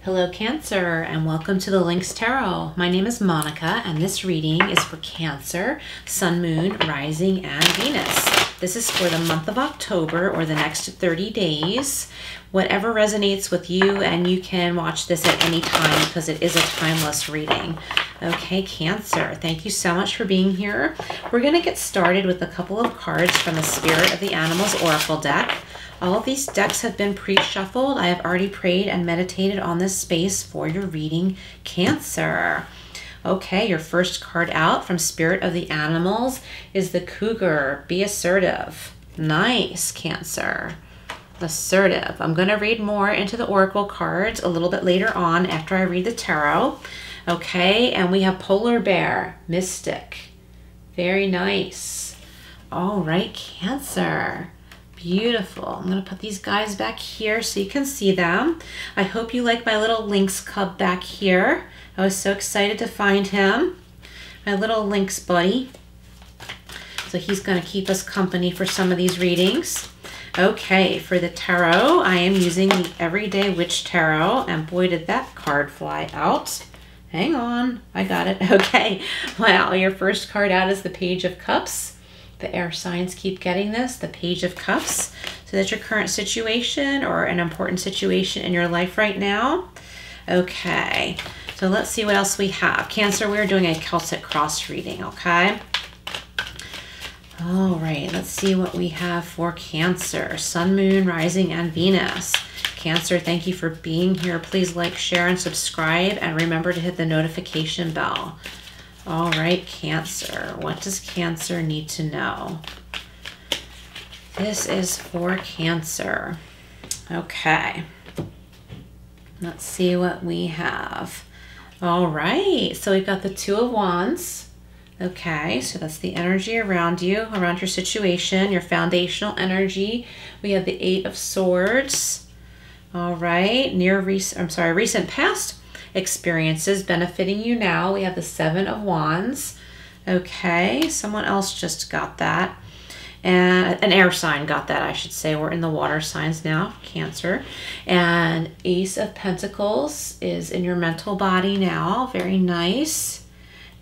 Hello Cancer and welcome to the Lynx Tarot. My name is Monica and this reading is for Cancer, Sun, Moon, Rising, and Venus. This is for the month of October or the next 30 days. Whatever resonates with you, and you can watch this at any time because it is a timeless reading. Okay, Cancer, thank you so much for being here. We're going to get started with a couple of cards from the Spirit of the Animals Oracle deck. All of these decks have been pre-shuffled. I have already prayed and meditated on this space for your reading, Cancer. Okay, your first card out from Spirit of the Animals is the Cougar. Be assertive. Nice, Cancer. Assertive. I'm going to read more into the Oracle cards a little bit later on after I read the Tarot. Okay, and we have Polar Bear, Mystic. Very nice. All right, Cancer. Beautiful. I'm going to put these guys back here so you can see them. I hope you like my little lynx cub back here. I was so excited to find him. My little lynx buddy. So he's going to keep us company for some of these readings. Okay, for the tarot, I am using the Everyday Witch Tarot. And boy, did that card fly out. Hang on. I got it. Okay. Wow, your first card out is the Page of Cups. The air signs keep getting this, the Page of Cups. So that's your current situation or an important situation in your life right now. Okay, so let's see what else we have. Cancer, we're doing a Celtic cross reading, okay? All right, let's see what we have for Cancer. Sun, Moon, Rising, and Venus. Cancer, thank you for being here. Please like, share, and subscribe, and remember to hit the notification bell. All right, Cancer. What does Cancer need to know? This is for Cancer. Okay. Let's see what we have. All right. So we've got the Two of Wands. Okay. So that's the energy around you, around your situation, your foundational energy. We have the Eight of Swords. All right. Recent past experiences benefiting you now. We have the Seven of Wands. Okay, someone else just got that. And an air sign got that, I should say. We're in the water signs now, Cancer. And Ace of Pentacles is in your mental body now. Very nice.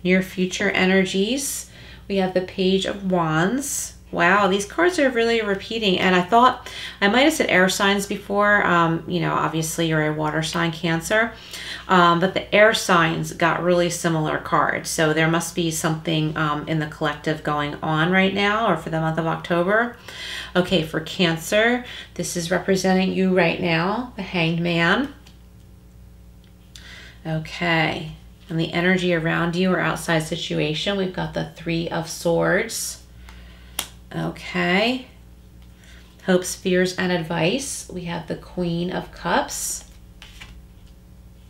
Near future energies. We have the Page of Wands. Wow, these cards are really repeating. And I thought I might have said air signs before. You know, obviously you're a water sign, Cancer. But the air signs got really similar cards. So there must be something in the collective going on right now or for the month of October. Okay, for Cancer, this is representing you right now, the Hanged Man. Okay, and the energy around you or outside situation, we've got the Three of Swords. Okay. Hopes, fears, and advice. We have the Queen of Cups.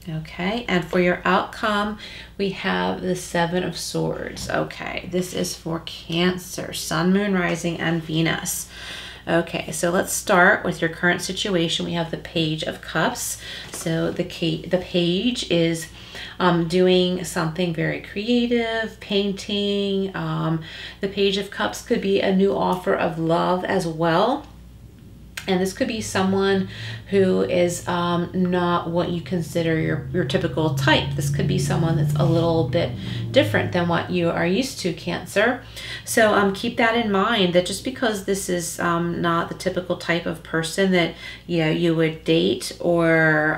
Okay. And for your outcome, we have the Seven of Swords. Okay. This is for Cancer, Sun, Moon, Rising, and Venus. Okay, so let's start with your current situation. We have the Page of Cups. So the page is doing something very creative, painting. The Page of Cups could be a new offer of love as well. And this could be someone who is not what you consider your typical type. This could be someone that's a little bit different than what you are used to, Cancer. So keep that in mind, that just because this is not the typical type of person that you would date or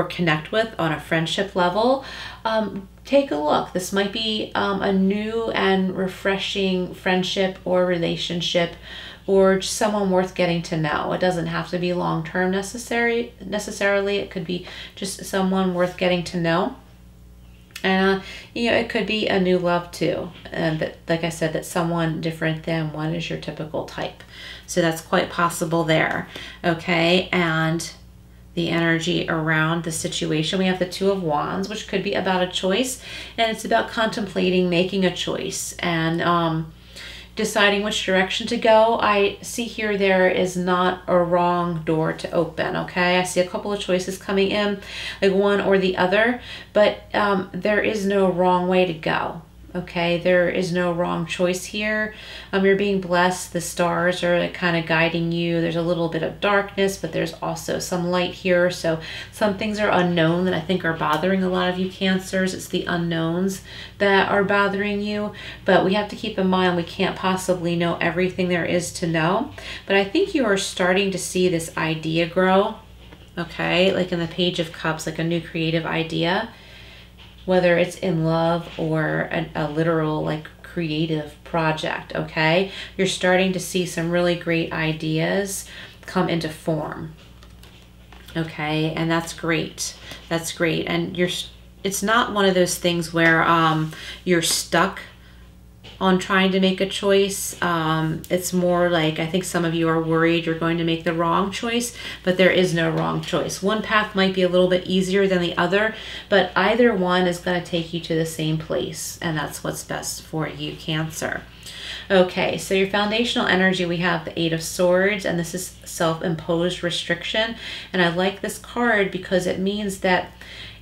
connect with on a friendship level, take a look. This might be a new and refreshing friendship or relationship, or just someone worth getting to know. It doesn't have to be long-term necessarily. It could be just someone worth getting to know. And it could be a new love too. But like I said, that's someone different than what is your typical type. So that's quite possible there. Okay, and the energy around the situation, we have the Two of Wands, which could be about a choice, and it's about contemplating making a choice and deciding which direction to go. I see here there is not a wrong door to open, okay? I see a couple of choices coming in, like one or the other, but there is no wrong way to go. Okay, there is no wrong choice here. You're being blessed. The stars are kind of guiding you. There's a little bit of darkness, but there's also some light here. So some things are unknown that I think are bothering a lot of you Cancers. It's the unknowns that are bothering you. But we have to keep in mind we can't possibly know everything there is to know. But I think you are starting to see this idea grow. Okay, like in the Page of Cups, like a new creative idea. Whether it's in love or a literal like creative project, okay? You're starting to see some really great ideas come into form, okay? And that's great. That's great. And it's not one of those things where you're stuck on trying to make a choice. It's more like, I think some of you are worried you're going to make the wrong choice, but there is no wrong choice. One path might be a little bit easier than the other, but either one is going to take you to the same place, and that's what's best for you, Cancer. Okay, so your foundational energy, we have the Eight of Swords, and this is self-imposed restriction. And I like this card because it means that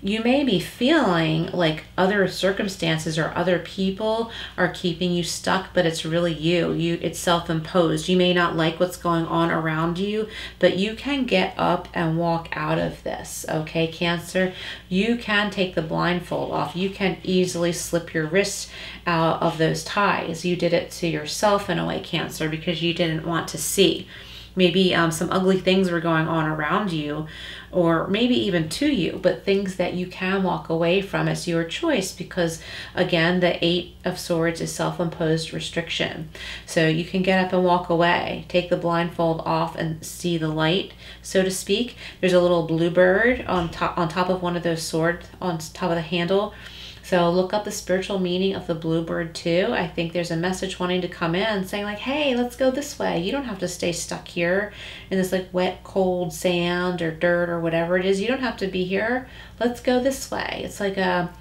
you may be feeling like other circumstances or other people are keeping you stuck, but it's really you. It's self-imposed. You may not like what's going on around you, but you can get up and walk out of this, okay, Cancer? You can take the blindfold off. You can easily slip your wrists out of those ties. You did it to yourself in a way, Cancer, because you didn't want to see. Maybe some ugly things were going on around you, or maybe even to you, but things that you can walk away from. It's your choice because, again, the Eight of Swords is self-imposed restriction. So you can get up and walk away, take the blindfold off and see the light, so to speak. There's a little bluebird on top of one of those swords, on top of the handle. So look up the spiritual meaning of the bluebird too. I think there's a message wanting to come in saying like, hey, let's go this way. You don't have to stay stuck here in this like wet, cold sand or dirt or whatever it is. You don't have to be here. Let's go this way. It's like a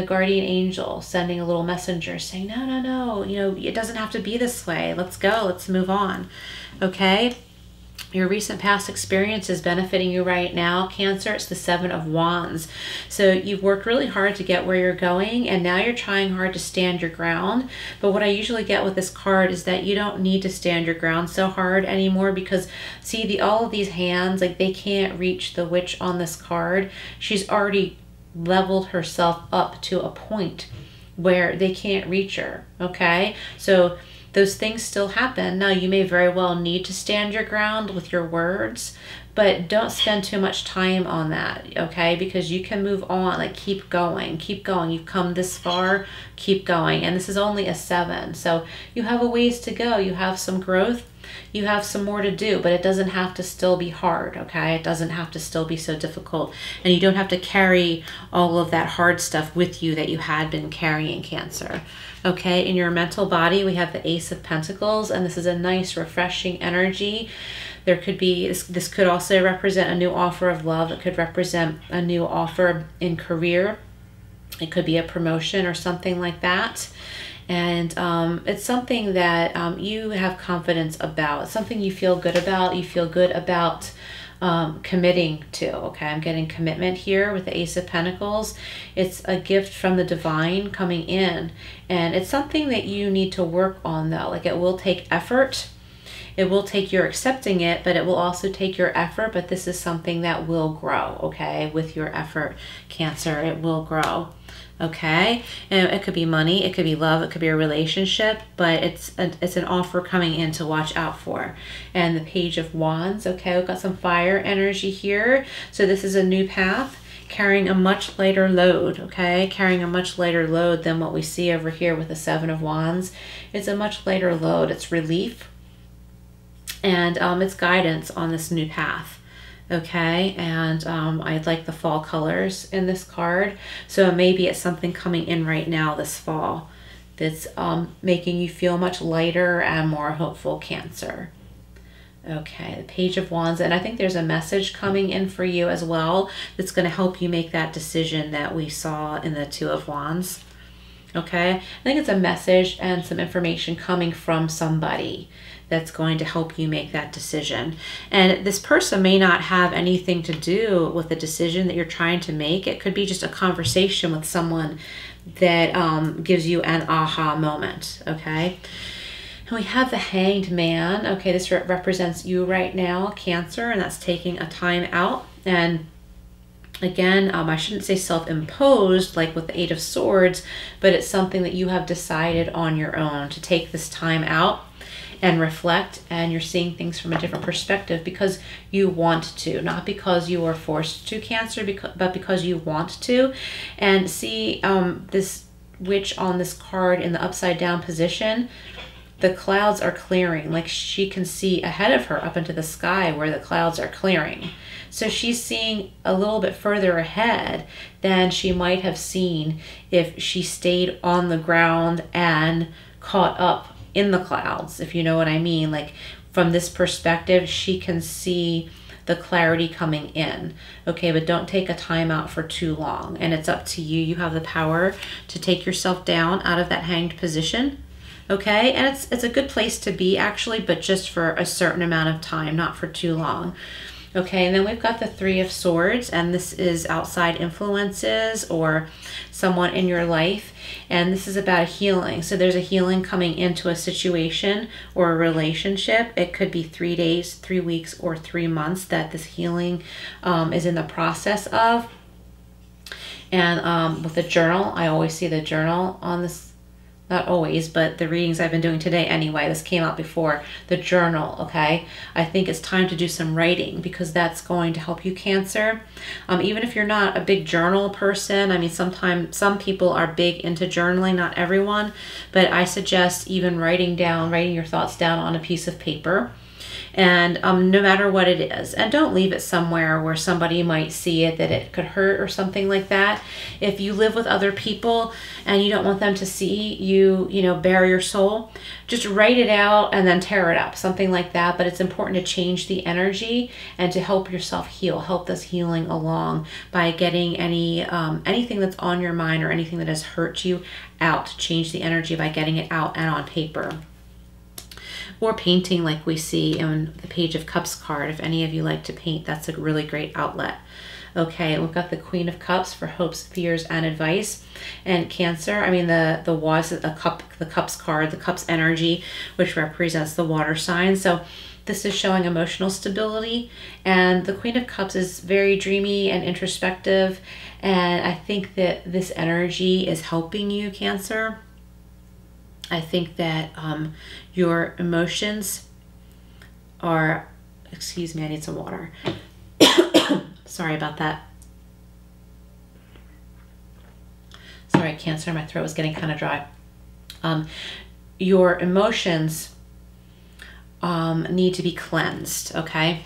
guardian angel sending a little messenger saying, no, no, no, you know, it doesn't have to be this way. Let's go. Let's move on. Okay. Your recent past experience is benefiting you right now, Cancer. It's the Seven of Wands. So you've worked really hard to get where you're going, and now you're trying hard to stand your ground. But what I usually get with this card is that you don't need to stand your ground so hard anymore, because see, all of these hands, like they can't reach the witch on this card. She's already leveled herself up to a point where they can't reach her, okay? So those things still happen. Now, you may very well need to stand your ground with your words, but don't spend too much time on that, okay? Because you can move on, like keep going, keep going. You've come this far, keep going. And this is only a 7, so you have a ways to go. You have some growth, you have some more to do, but it doesn't have to still be hard, okay? It doesn't have to still be so difficult. And you don't have to carry all of that hard stuff with you that you had been carrying, Cancer. Okay, in your mental body, we have the Ace of Pentacles, and this is a nice, refreshing energy. There could be, this could also represent a new offer of love. It could represent a new offer in career. It could be a promotion or something like that. And it's something that you have confidence about. It's something you feel good about. You feel good about committing to, okay? I'm getting commitment here with the Ace of Pentacles. It's a gift from the divine coming in, and it's something that you need to work on though. Like it will take effort. It will take your accepting it, but it will also take your effort. But this is something that will grow, okay? With your effort, Cancer, it will grow. Okay, and it could be money, it could be love, it could be a relationship, but it's an offer coming in to watch out for. And the Page of Wands, okay, we've got some fire energy here. So this is a new path, carrying a much lighter load, okay? Carrying a much lighter load than what we see over here with the Seven of Wands. It's a much lighter load. It's relief, and it's guidance on this new path. Okay, and I like the fall colors in this card. So maybe it's something coming in right now this fall that's making you feel much lighter and more hopeful, Cancer. Okay, the Page of Wands, and I think there's a message coming in for you as well that's going to help you make that decision that we saw in the Two of Wands. Okay, I think it's a message and some information coming from somebody that's going to help you make that decision. And this person may not have anything to do with the decision that you're trying to make. It could be just a conversation with someone that gives you an aha moment, okay? And we have the Hanged Man. Okay, this represents you right now, Cancer, and that's taking a time out. And again, I shouldn't say self-imposed like with the Eight of Swords, but it's something that you have decided on your own to take this time out and reflect, and you're seeing things from a different perspective because you want to, not because you are forced to, Cancer, but because you want to. And see this witch on this card in the upside down position, the clouds are clearing. Like she can see ahead of her up into the sky where the clouds are clearing. So she's seeing a little bit further ahead than she might have seen if she stayed on the ground and caught up in the clouds, if you know what I mean. Like from this perspective, she can see the clarity coming in. Okay, but don't take a time out for too long. And it's up to you. You have the power to take yourself down out of that hanged position. Okay, and it's a good place to be actually, but just for a certain amount of time, not for too long. Okay, and then we've got the Three of Swords, and this is outside influences or someone in your life, and this is about healing. So there's a healing coming into a situation or a relationship. It could be 3 days, 3 weeks, or 3 months that this healing is in the process of. And with the journal, I always see the journal on this. Not always, but the readings I've been doing today anyway, this came out before, the journal, okay? I think it's time to do some writing because that's going to help you, Cancer. Even if you're not a big journal person, I mean, sometimes some people are big into journaling, not everyone, but I suggest even writing your thoughts down on a piece of paper. And no matter what it is, and don't leave it somewhere where somebody might see it that it could hurt or something like that. If you live with other people and you don't want them to see you, bare your soul, just write it out and then tear it up, something like that. But it's important to change the energy and to help yourself heal, help this healing along by getting anything that's on your mind or anything that has hurt you out. Change the energy by getting it out and on paper. Or painting like we see in the Page of Cups card. If any of you like to paint, that's a really great outlet. Okay, we've got the Queen of Cups for hopes, fears, and advice. And Cancer, I mean, the Cups card, the Cups energy, which represents the water sign. So this is showing emotional stability. And the Queen of Cups is very dreamy and introspective. And I think that this energy is helping you, Cancer. I think that your emotions are, excuse me, I need some water. Sorry about that. Sorry, Cancer, my throat was getting kind of dry. Your emotions need to be cleansed, okay?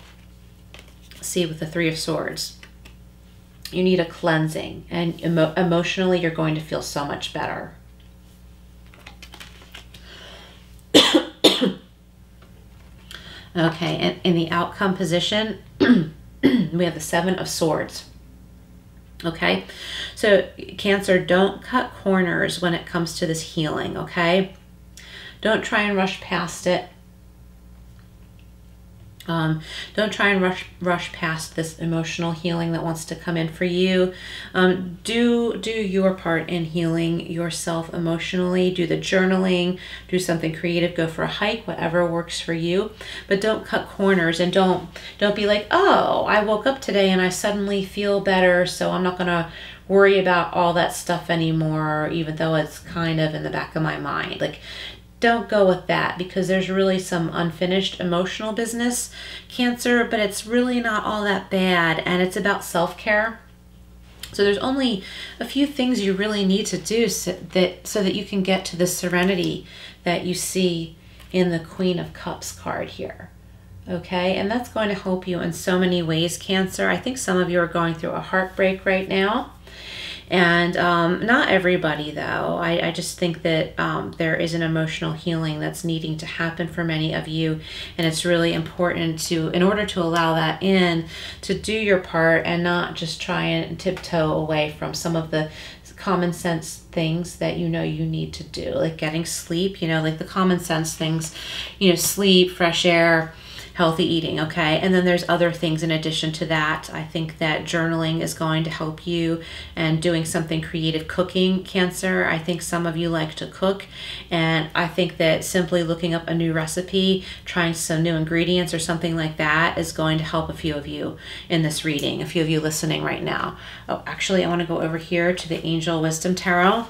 See, with the Three of Swords, you need a cleansing, and emotionally you're going to feel so much better. Okay, and in the outcome position, we have the Seven of Swords. Okay, so Cancer, don't cut corners when it comes to this healing, okay? Don't try and rush past it. Don't try and rush past this emotional healing that wants to come in for you. Do your part in healing yourself emotionally. Do the journaling, do something creative, go for a hike, whatever works for you. But don't cut corners, and don't be like, oh, I woke up today and I suddenly feel better, so I'm not gonna worry about all that stuff anymore, even though it's kind of in the back of my mind. Like, don't go with that, because there's really some unfinished emotional business, Cancer, but it's really not all that bad, and it's about self-care. So there's only a few things you really need to do so that you can get to the serenity that you see in the Queen of Cups card here. Okay, and that's going to help you in so many ways, Cancer. I think some of you are going through a heartbreak right now. And not everybody, though. I just think that there is an emotional healing that's needing to happen for many of you. And it's really important in order to allow that in, to do your part and not just try and tiptoe away from some of the common sense things that you know you need to do, like getting sleep, you know, like the common sense things, you know, sleep, fresh air, healthy eating, okay? And then there's other things in addition to that. I think that journaling is going to help you, and doing something creative, cooking, Cancer. I think some of you like to cook, and I think that simply looking up a new recipe, trying some new ingredients or something like that is going to help a few of you in this reading, a few of you listening right now. Oh, actually, I want to go over here to the Angel Wisdom Tarot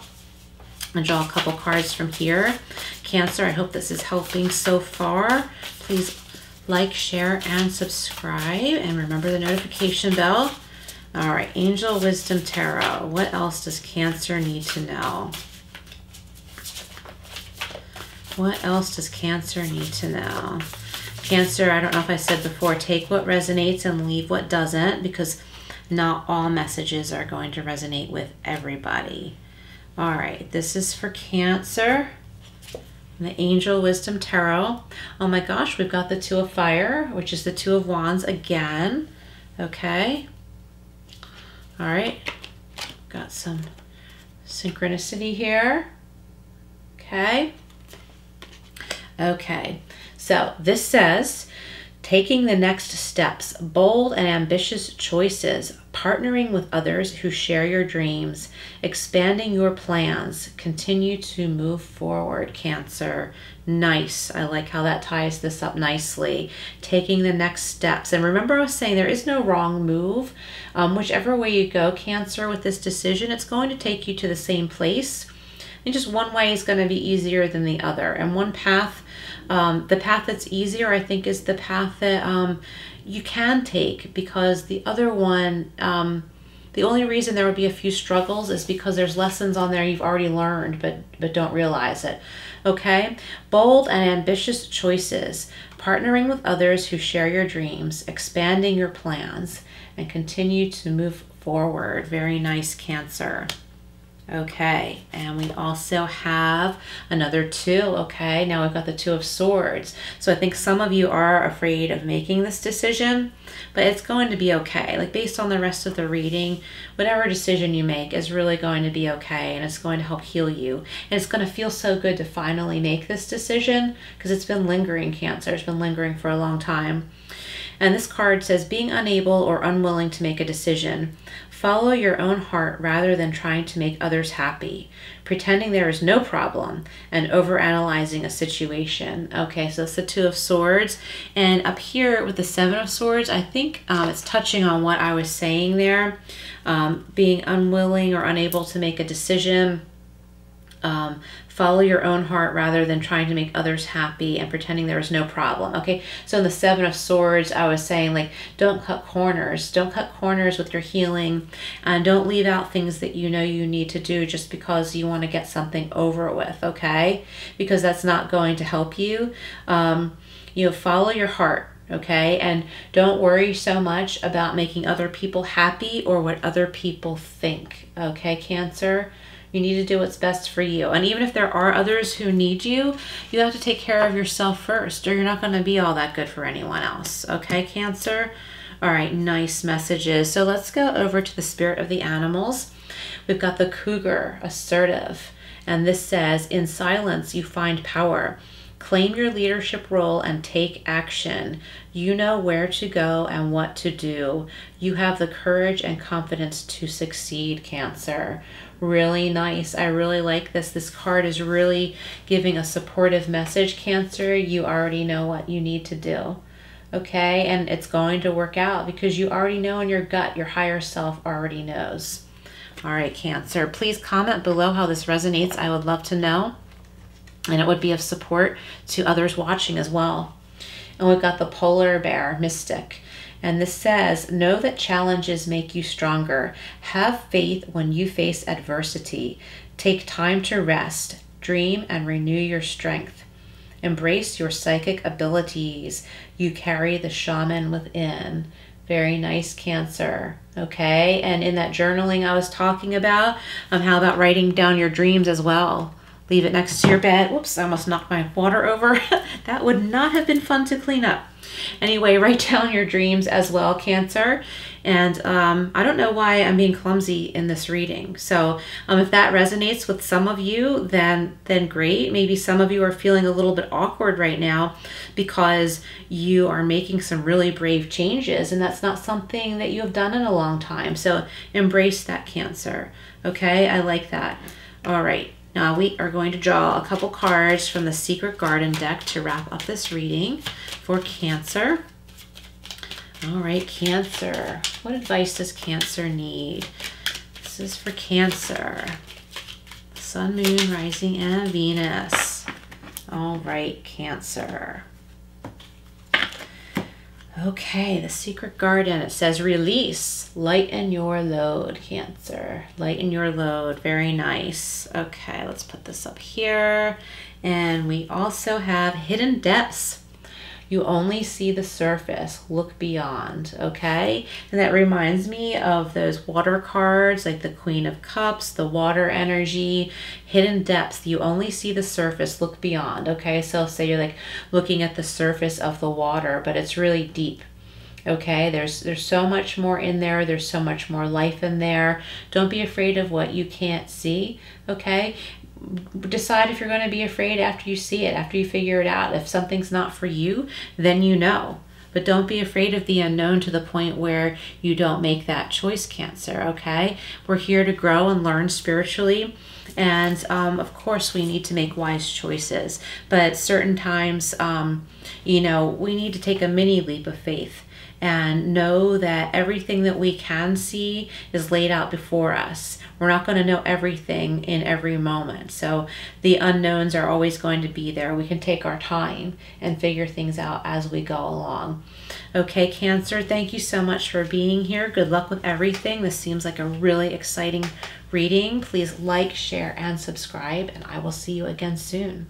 and draw a couple cards from here. Cancer, I hope this is helping so far. Please like, share, and subscribe, and remember the notification bell. All right, Angel Wisdom Tarot. What else does Cancer need to know? What else does Cancer need to know? Cancer, I don't know if I said before, take what resonates and leave what doesn't, because not all messages are going to resonate with everybody. All right, this is for Cancer. The Angel Wisdom Tarot. Oh my gosh, we've got the Two of Fire, which is the Two of Wands again. Okay. All right. Got some synchronicity here. Okay. Okay. So this says, taking the next steps, bold and ambitious choices, partnering with others who share your dreams, expanding your plans, continue to move forward, Cancer. Nice. I like how that ties this up nicely. Taking the next steps. And remember, I was saying there is no wrong move. Whichever way you go, Cancer, with this decision, it's going to take you to the same place. And just one way is going to be easier than the other. And one path, the path that's easier, I think, is the path that you can take, because the other one, the only reason there would be a few struggles is because there's lessons on there you've already learned, but don't realize it. Okay? Bold and ambitious choices, partnering with others who share your dreams, expanding your plans, and continue to move forward. Very nice, Cancer. Okay, and we also have another two. Okay, now we've got the Two of Swords. So I think some of you are afraid of making this decision, but it's going to be okay. Like, based on the rest of the reading, whatever decision you make is really going to be okay, and it's going to help heal you. And it's going to feel so good to finally make this decision, because it's been lingering, Cancer. It's been lingering for a long time. And this card says, being unable or unwilling to make a decision. Follow your own heart rather than trying to make others happy. Pretending there is no problem and overanalyzing a situation. Okay, so it's the Two of Swords. And up here with the Seven of Swords, I think it's touching on what I was saying there. Being unwilling or unable to make a decision. Follow your own heart rather than trying to make others happy, and pretending there is no problem. Okay, so in the Seven of Swords, I was saying, like, don't cut corners. Don't cut corners with your healing, and don't leave out things that you know you need to do just because you want to get something over with, okay? Because that's not going to help you. You know, follow your heart. Okay, and don't worry so much about making other people happy or what other people think. Okay, Cancer? You need to do what's best for you. And even if there are others who need you, you have to take care of yourself first, or you're not going to be all that good for anyone else. Okay, Cancer? All right, nice messages. So let's go over to the spirit of the animals. We've got the cougar, assertive. And this says, in silence, you find power. Claim your leadership role and take action. You know where to go and what to do. You have the courage and confidence to succeed, Cancer. Really nice. I really like this. This card is really giving a supportive message, Cancer. You already know what you need to do. Okay? And it's going to work out because you already know in your gut, your higher self already knows. All right, Cancer. Please comment below how this resonates. I would love to know. And it would be of support to others watching as well. And we've got the polar bear, mystic. And this says, know that challenges make you stronger. Have faith when you face adversity. Take time to rest, dream, and renew your strength. Embrace your psychic abilities. You carry the shaman within. Very nice, Cancer. Okay, and in that journaling I was talking about, how about writing down your dreams as well? Leave it next to your bed. Whoops, I almost knocked my water over. That would not have been fun to clean up. Anyway, write down your dreams as well, Cancer. And I don't know why I'm being clumsy in this reading. So if that resonates with some of you, then great. Maybe some of you are feeling a little bit awkward right now because you are making some really brave changes, and that's not something that you have done in a long time. So embrace that, Cancer. Okay, I like that. All right. Now we are going to draw a couple cards from the Secret Garden deck to wrap up this reading for Cancer. All right, Cancer. What advice does Cancer need? This is for Cancer. Sun, Moon, Rising, and Venus. All right, Cancer. Okay, the Secret Garden. It says release, lighten your load, Cancer. Lighten your load. Very nice. Okay, let's put this up here. And we also have hidden depths. You only see the surface. Look beyond, okay? And that reminds me of those water cards, like the Queen of Cups, the water energy, hidden depths. You only see the surface. Look beyond, okay? So say you're like looking at the surface of the water, but it's really deep. Okay, there's so much more in there. There's so much more life in there. Don't be afraid of what you can't see, okay? Decide if you're going to be afraid after you see it, after you figure it out. If something's not for you, then you know. But don't be afraid of the unknown to the point where you don't make that choice, Cancer, okay? We're here to grow and learn spiritually. And of course, we need to make wise choices. But certain times, you know, we need to take a mini leap of faith and know that everything that we can see is laid out before us. We're not going to know everything in every moment. So the unknowns are always going to be there. We can take our time and figure things out as we go along. Okay, Cancer, thank you so much for being here. Good luck with everything. This seems like a really exciting reading. Please like, share, and subscribe, and I will see you again soon.